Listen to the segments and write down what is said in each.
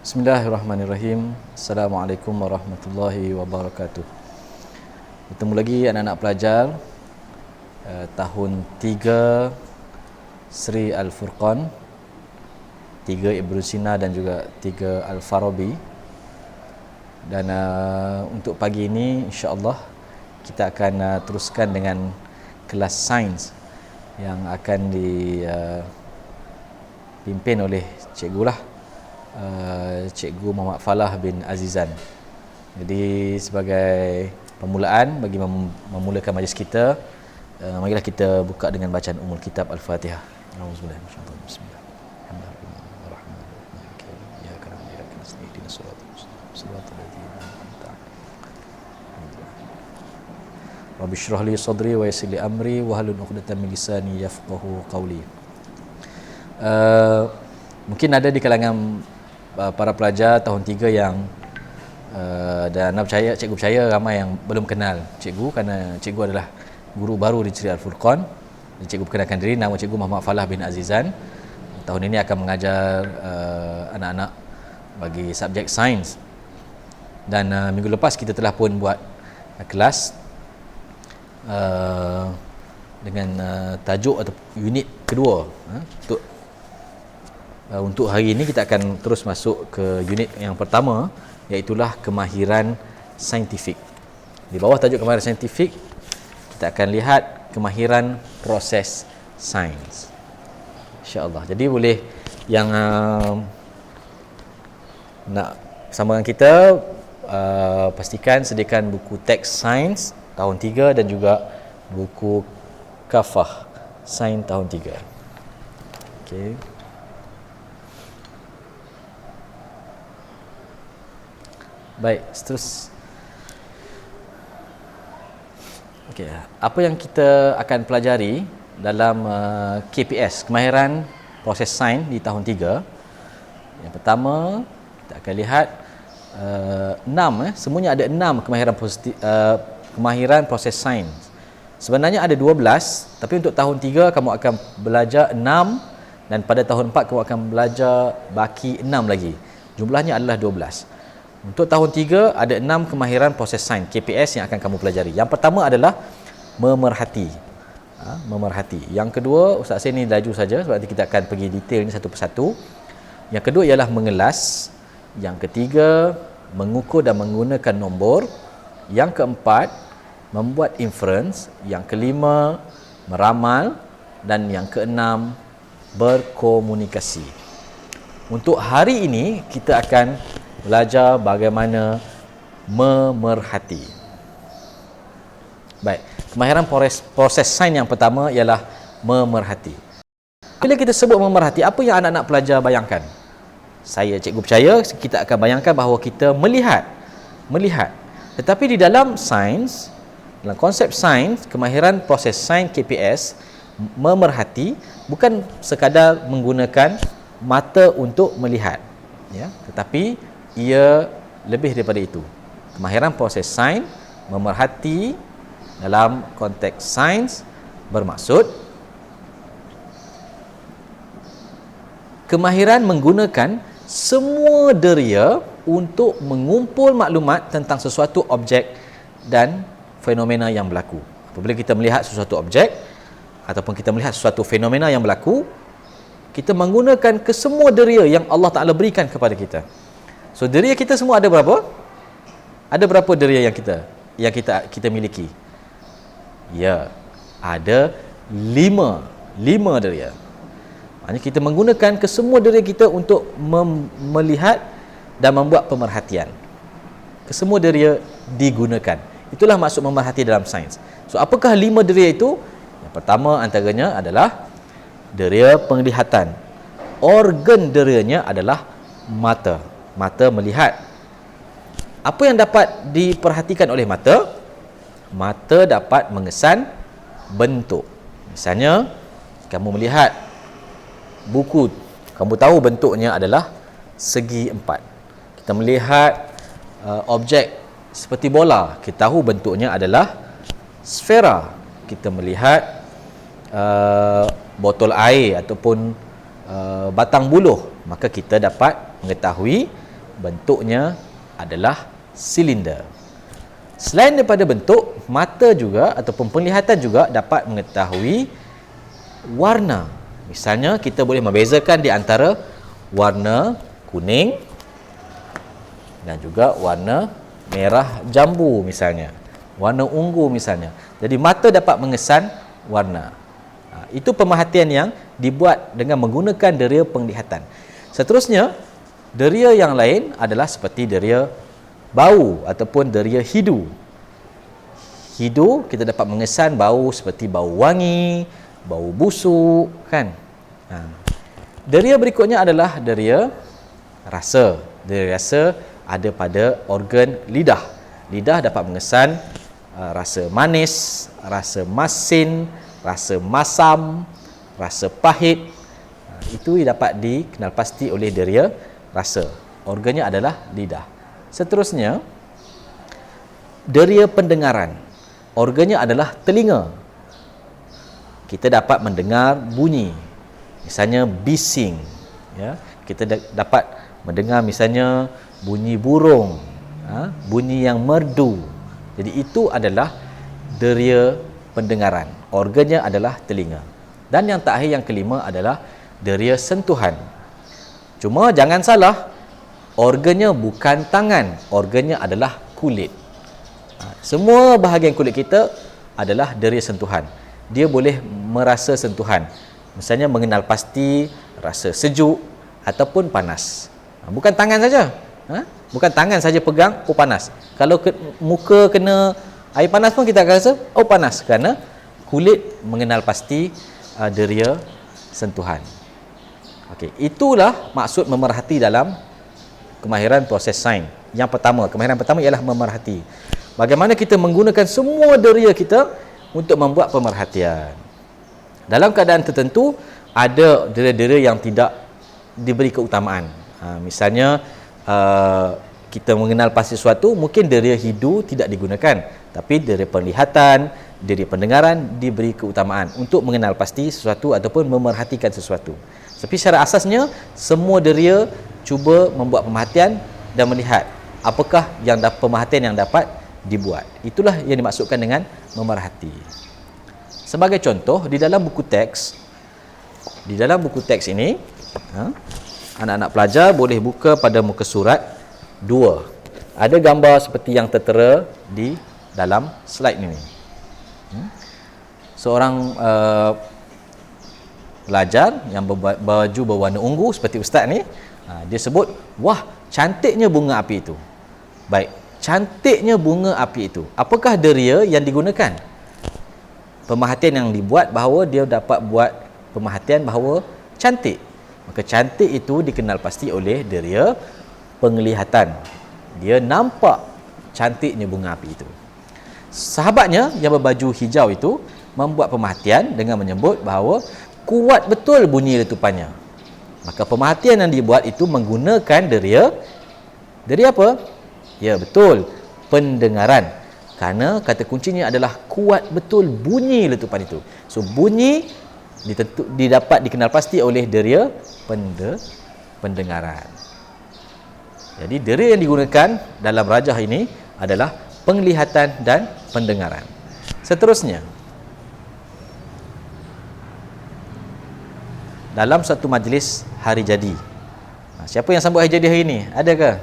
Bismillahirrahmanirrahim. Assalamualaikum warahmatullahi wabarakatuh. Bertemu lagi anak-anak pelajar tahun 3 Sri Al-Furqan, 3 Ibn Sina dan juga 3 Al-Farabi. Dan untuk pagi ini insya-Allah kita akan teruskan dengan kelas sains yang akan dipimpin oleh cikgu lah, Cikgu Muhammad Falah bin Azizan. Jadi sebagai permulaan bagi memulakan majlis kita, marilah kita buka dengan bacaan umul kitab Al-Fatihah. Auzubillahi minasyaitanir rajim. Bismillahirrahmanirrahim. Ya karam ya kanas ihdinas siratal mustaqim. Siratal ladzina an'amta 'alaihim. Rabbi shrah li sadri wa yassir li amri wa hlul 'uqdatam min lisani yafqahu qawli. Mungkin ada di kalangan para pelajar tahun 3 yang dan cikgu percaya ramai yang belum kenal cikgu, kerana cikgu adalah guru baru di Sri Al-Furqan. Cikgu perkenalkan diri, nama cikgu Muhammad Falah bin Azizan. Tahun ini akan mengajar anak-anak bagi subjek sains. Dan minggu lepas kita telah pun buat kelas dengan tajuk atau unit kedua. Untuk hari ini kita akan terus masuk ke unit yang pertama, iaitulah kemahiran saintifik. Di bawah tajuk kemahiran saintifik, kita akan lihat kemahiran proses sains, insya-Allah. Jadi boleh yang nak bersama dengan kita, pastikan sediakan buku teks sains tahun 3 dan juga buku kafah sains tahun 3. Okey. Baik, terus. Okey, apa yang kita akan pelajari dalam KPS, kemahiran proses sains di tahun 3. Yang pertama, kita akan lihat 6, semuanya ada 6 kemahiran proses sains. Sebenarnya ada 12, tapi untuk tahun 3 kamu akan belajar 6 dan pada tahun 4 kamu akan belajar baki 6 lagi. Jumlahnya adalah 12. Untuk tahun 3 ada 6 kemahiran proses sains KPS yang akan kamu pelajari. Yang pertama adalah memerhati. Memerhati. Yang kedua, Ustaz Hussein ni laju saja sebab nanti kita akan pergi detail ni satu persatu. Yang kedua ialah mengelas. Yang ketiga, mengukur dan menggunakan nombor. Yang keempat, membuat inference. Yang kelima, meramal. Dan yang keenam, berkomunikasi. Untuk hari ini kita akan belajar bagaimana memerhati. Baik, kemahiran proses sains yang pertama ialah memerhati. Bila kita sebut memerhati, apa yang anak-anak pelajar bayangkan? Saya, cikgu percaya kita akan bayangkan bahawa kita melihat. Tetapi di dalam sains, dalam konsep sains, kemahiran proses sains KPS, memerhati bukan sekadar menggunakan mata untuk melihat, ya, tetapi ia lebih daripada itu. Kemahiran proses sains, memerhati dalam konteks sains bermaksud kemahiran menggunakan semua deria untuk mengumpul maklumat tentang sesuatu objek dan fenomena yang berlaku. Apabila kita melihat sesuatu objek ataupun kita melihat sesuatu fenomena yang berlaku, kita menggunakan kesemua deria yang Allah Ta'ala berikan kepada kita. So deria kita semua ada berapa? Ada berapa deria yang kita miliki? Ya, ada 5 deria. Maknanya kita menggunakan kesemua deria kita untuk melihat dan membuat pemerhatian. Kesemua deria digunakan. Itulah maksud memerhati dalam sains. So apakah 5 deria itu? Yang pertama antaranya adalah deria penglihatan. Organ derianya adalah mata. Mata melihat. Apa yang dapat diperhatikan oleh mata? Mata dapat mengesan bentuk. Misalnya, kamu melihat buku, kamu tahu bentuknya adalah segi 4. Kita melihat objek seperti bola, kita tahu bentuknya adalah sfera. Kita melihat botol air ataupun batang buluh, maka kita dapat mengetahui bentuknya adalah silinder. Selain daripada bentuk, mata juga ataupun penglihatan juga dapat mengetahui warna. Misalnya kita boleh membezakan di antara warna kuning dan juga warna merah jambu misalnya, warna ungu misalnya. Jadi mata dapat mengesan warna. Itu pemerhatian yang dibuat dengan menggunakan deria penglihatan. Seterusnya, deria yang lain adalah seperti deria bau ataupun deria hidu. Hidu kita dapat mengesan bau seperti bau wangi, bau busuk, kan? Deria berikutnya adalah deria rasa. Deria rasa ada pada organ lidah. Lidah dapat mengesan rasa manis, rasa masin, rasa masam, rasa pahit. Itu dapat dikenal pasti oleh deria rasa. Organnya adalah lidah. Seterusnya, deria pendengaran. Organnya adalah telinga. Kita dapat mendengar bunyi. Misalnya bising. Ya, kita dapat mendengar misalnya bunyi burung, bunyi yang merdu. Jadi itu adalah deria pendengaran. Organnya adalah telinga. Dan yang terakhir, yang kelima adalah deria sentuhan. Cuma jangan salah, organnya bukan tangan, organnya adalah kulit. Semua bahagian kulit kita adalah deria sentuhan. Dia boleh merasa sentuhan. Misalnya mengenal pasti rasa sejuk ataupun panas. Bukan tangan saja. Bukan tangan saja pegang, oh panas. Kalau muka kena air panas pun kita akan rasa, oh panas. Kerana kulit mengenal pasti deria sentuhan. Okey, itulah maksud memerhati dalam kemahiran proses sains. Yang pertama, kemahiran pertama ialah memerhati. Bagaimana kita menggunakan semua deria kita untuk membuat pemerhatian. Dalam keadaan tertentu, ada deria-deria yang tidak diberi keutamaan. Misalnya, kita mengenal pasti sesuatu, mungkin deria hidu tidak digunakan. Tapi deria penglihatan, deria pendengaran diberi keutamaan untuk mengenal pasti sesuatu ataupun memerhatikan sesuatu. Tapi secara asasnya, semua deria cuba membuat pemerhatian dan melihat apakah yang pemerhatian yang dapat dibuat. Itulah yang dimaksudkan dengan memerhati. Sebagai contoh, di dalam buku teks ini, anak-anak pelajar boleh buka pada muka surat 2. Ada gambar seperti yang tertera di dalam slide ini. Seorang pelajar yang berbaju berwarna ungu seperti ustaz ni, dia sebut, wah, cantiknya bunga api itu. Baik, cantiknya bunga api itu. Apakah deria yang digunakan? Pemerhatian yang dibuat bahawa dia dapat buat pemerhatian bahawa cantik. Maka cantik itu dikenal pasti oleh deria penglihatan. Dia nampak cantiknya bunga api itu. Sahabatnya yang berbaju hijau itu membuat pemerhatian dengan menyebut bahawa kuat betul bunyi letupannya. Maka pemerhatian yang dibuat itu menggunakan deria apa? Ya, betul, pendengaran. Kerana kata kuncinya adalah kuat betul bunyi letupan itu. So bunyi didapat dikenal pasti oleh deria pendengaran. Jadi deria yang digunakan dalam rajah ini adalah penglihatan dan pendengaran. Seterusnya, dalam satu majlis hari jadi, siapa yang sambut hari jadi hari ini? Adakah?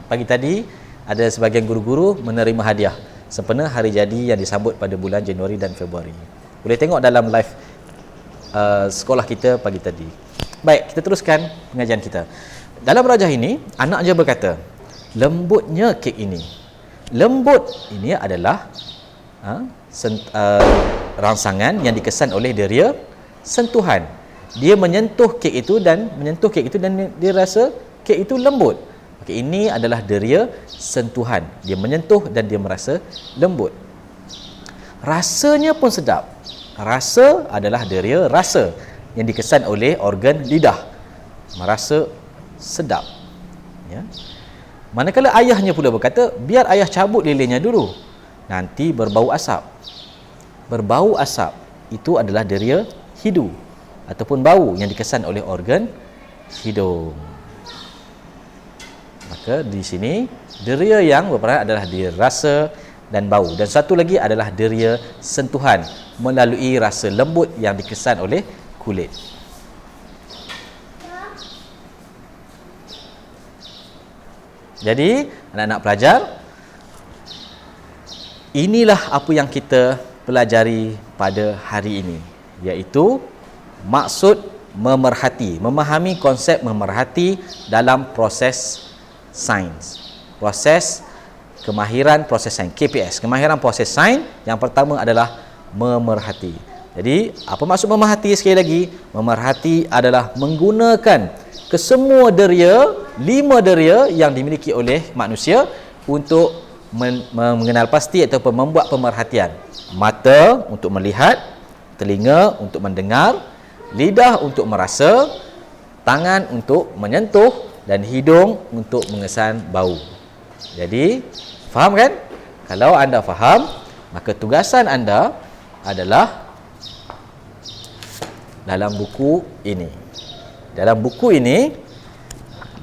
Pagi tadi ada sebahagian guru-guru menerima hadiah sempena hari jadi yang disambut pada bulan Januari dan Februari. Boleh tengok dalam live sekolah kita pagi tadi. Baik, kita teruskan pengajian kita. Dalam rajah ini, anak dia berkata, lembutnya kek ini. Lembut ini adalah rangsangan yang dikesan oleh deria sentuhan. Dia menyentuh kek itu dan dia rasa kek itu lembut. Okay, ini adalah deria sentuhan. Dia menyentuh dan dia merasa lembut. Rasanya pun sedap. Rasa adalah deria rasa yang dikesan oleh organ lidah. Merasa sedap. Ya. Manakala ayahnya pula berkata, biar ayah cabut lilinnya dulu. Nanti berbau asap. Berbau asap itu adalah deria hidu ataupun bau yang dikesan oleh organ hidung. Maka di sini deria yang berperan adalah deria rasa dan bau, dan satu lagi adalah deria sentuhan melalui rasa lembut yang dikesan oleh kulit. Jadi anak-anak pelajar, inilah apa yang kita pelajari pada hari ini, iaitu maksud memerhati, memahami konsep memerhati dalam proses sains. Proses kemahiran proses sains, KPS. Kemahiran proses sains yang pertama adalah memerhati. Jadi, apa maksud memerhati sekali lagi? Memerhati adalah menggunakan kesemua deria, 5 deria yang dimiliki oleh manusia untuk mengenal pasti ataupun membuat pemerhatian. Mata untuk melihat, telinga untuk mendengar, lidah untuk merasa, tangan untuk menyentuh, dan hidung untuk mengesan bau. Jadi, faham kan? Kalau anda faham, maka tugasan anda adalah dalam buku ini. Dalam buku ini,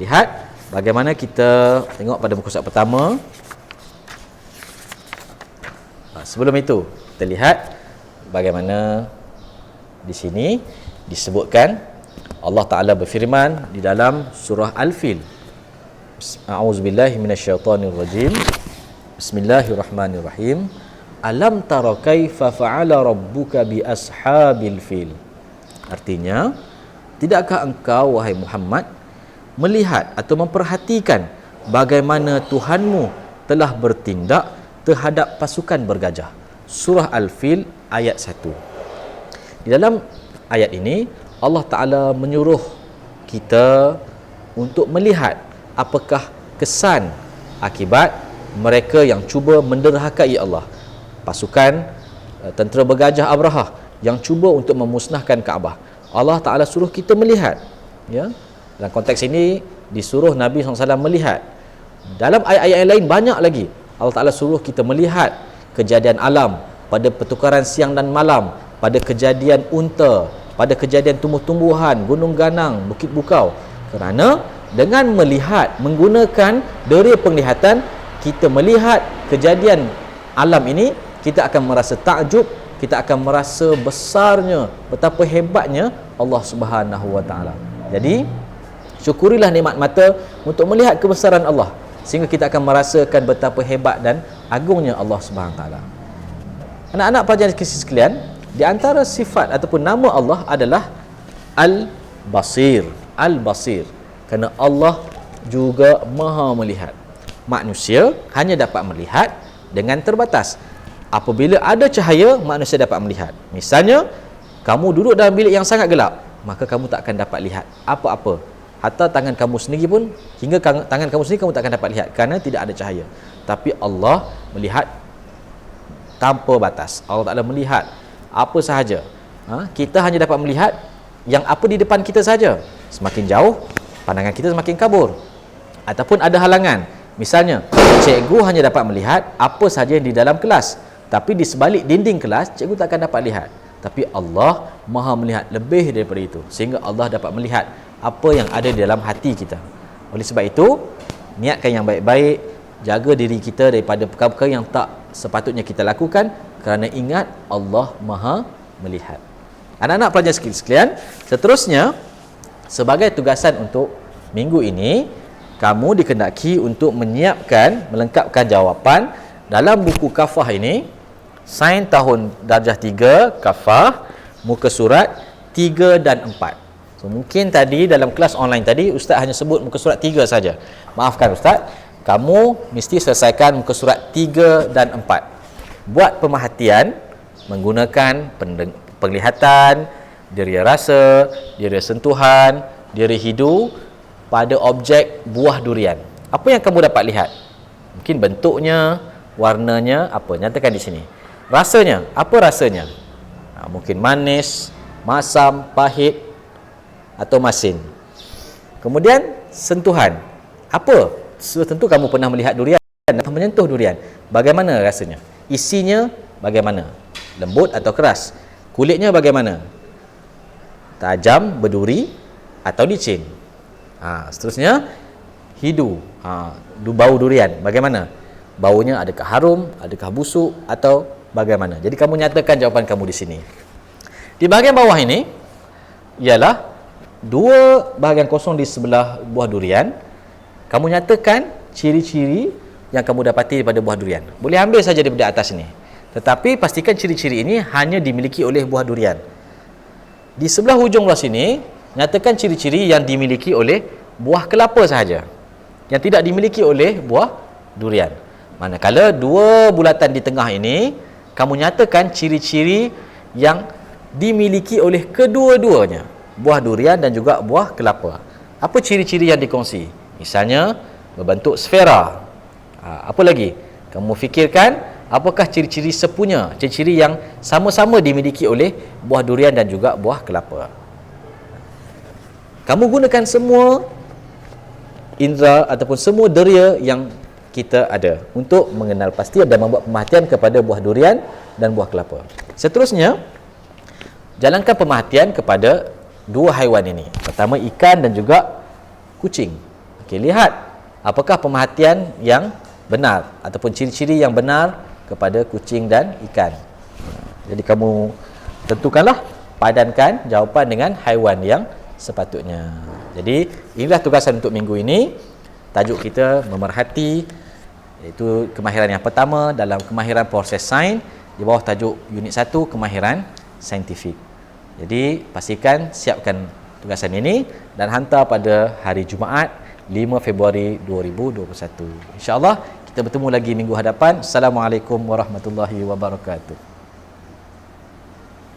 lihat bagaimana kita tengok pada muka surat pertama. Sebelum itu, kita lihat bagaimana di sini disebutkan Allah Ta'ala berfirman di dalam surah Al-Fil. A'udzubillahi minasyaitonirrajim. Bismillahirrahmanirrahim. Alam tara kaifa fa'ala rabbuka bi ashabil fil. Artinya, tidakkah engkau wahai Muhammad melihat atau memperhatikan bagaimana Tuhanmu telah bertindak terhadap pasukan bergajah? Surah Al-Fil ayat 1. Di dalam ayat ini Allah Ta'ala menyuruh kita untuk melihat apakah kesan akibat mereka yang cuba menderhakai Allah. Pasukan tentera bergajah Abrahah yang cuba untuk memusnahkan Kaabah. Allah Ta'ala suruh kita melihat, ya. Dalam konteks ini disuruh Nabi SAW melihat. Dalam ayat-ayat yang lain banyak lagi Allah Ta'ala suruh kita melihat kejadian alam pada pertukaran siang dan malam, pada kejadian unta, pada kejadian tumbuh-tumbuhan, gunung ganang, bukit bukau. Kerana dengan melihat, menggunakan deria penglihatan, kita melihat kejadian alam ini, kita akan merasa takjub, kita akan merasa besarnya, betapa hebatnya Allah Subhanahu Wa Taala. Jadi, syukurilah nikmat mata untuk melihat kebesaran Allah, sehingga kita akan merasakan betapa hebat dan agungnya Allah Subhanahu Wa Taala. Anak-anak pelajar sekalian, di antara sifat ataupun nama Allah adalah Al-Basir. Al-Basir. Kerana Allah juga Maha melihat. Manusia hanya dapat melihat dengan terbatas. Apabila ada cahaya, manusia dapat melihat. Misalnya, kamu duduk dalam bilik yang sangat gelap, maka kamu tak akan dapat lihat apa-apa. Hatta tangan kamu sendiri pun, hingga tangan kamu sendiri kamu tak akan dapat lihat kerana tidak ada cahaya. Tapi Allah melihat tanpa batas. Allah Ta'ala melihat apa sahaja. Kita hanya dapat melihat yang apa di depan kita saja. Semakin jauh, pandangan kita semakin kabur. Ataupun ada halangan. Misalnya, cikgu hanya dapat melihat apa sahaja yang di dalam kelas. Tapi di sebalik dinding kelas, cikgu tak akan dapat lihat. Tapi Allah Maha melihat lebih daripada itu. Sehingga Allah dapat melihat apa yang ada di dalam hati kita. Oleh sebab itu, niatkan yang baik-baik, jaga diri kita daripada perkara-perkara yang tak sepatutnya kita lakukan, kerana ingat Allah Maha melihat. Anak-anak pelajar sekalian, seterusnya, sebagai tugasan untuk minggu ini, kamu dikendaki untuk menyiapkan, melengkapkan jawapan dalam buku kafah ini. Sains tahun darjah 3 kafah, muka surat 3 dan 4. So, mungkin tadi dalam kelas online tadi Ustaz hanya sebut muka surat 3 saja. Maafkan Ustaz, kamu mesti selesaikan muka surat 3 dan 4. Buat pemerhatian menggunakan penglihatan, deria rasa, deria sentuhan, deria hidu pada objek buah durian. Apa yang kamu dapat lihat? Mungkin bentuknya, warnanya, apa? Nyatakan di sini. Rasanya, apa rasanya? Mungkin manis, masam, pahit atau masin. Kemudian sentuhan. Apa? Tentu kamu pernah melihat durian dan menyentuh durian. Bagaimana rasanya? Isinya bagaimana? Lembut atau keras? Kulitnya bagaimana? Tajam, berduri atau licin? Seterusnya, hidu. Bau durian. Bagaimana? Baunya adakah harum, adakah busuk atau bagaimana? Jadi kamu nyatakan jawapan kamu di sini. Di bahagian bawah ini ialah dua bahagian kosong di sebelah buah durian. Kamu nyatakan ciri-ciri yang kamu dapati daripada buah durian. Boleh ambil saja daripada atas ni. Tetapi pastikan ciri-ciri ini hanya dimiliki oleh buah durian. Di sebelah hujung belah sini, nyatakan ciri-ciri yang dimiliki oleh buah kelapa sahaja, yang tidak dimiliki oleh buah durian. Manakala dua bulatan di tengah ini, kamu nyatakan ciri-ciri yang dimiliki oleh kedua-duanya, buah durian dan juga buah kelapa. Apa ciri-ciri yang dikongsi? Misalnya berbentuk sfera. Apa lagi? Kamu fikirkan apakah ciri-ciri sepunya, ciri-ciri yang sama-sama dimiliki oleh buah durian dan juga buah kelapa. Kamu gunakan semua indera ataupun semua deria yang kita ada untuk mengenal pasti dan membuat pemerhatian kepada buah durian dan buah kelapa. Seterusnya, jalankan pemerhatian kepada dua haiwan ini. Pertama, ikan dan juga kucing. Okey, lihat apakah pemerhatian yang benar ataupun ciri-ciri yang benar kepada kucing dan ikan. Jadi kamu tentukanlah, padankan jawapan dengan haiwan yang sepatutnya. Jadi inilah tugasan untuk minggu ini. Tajuk kita memerhati, iaitu kemahiran yang pertama dalam kemahiran proses sains di bawah tajuk unit 1 kemahiran saintifik. Jadi pastikan siapkan tugasan ini dan hantar pada hari Jumaat 5 Februari 2021. InsyaAllah kita bertemu lagi minggu hadapan. Assalamualaikum warahmatullahi wabarakatuh.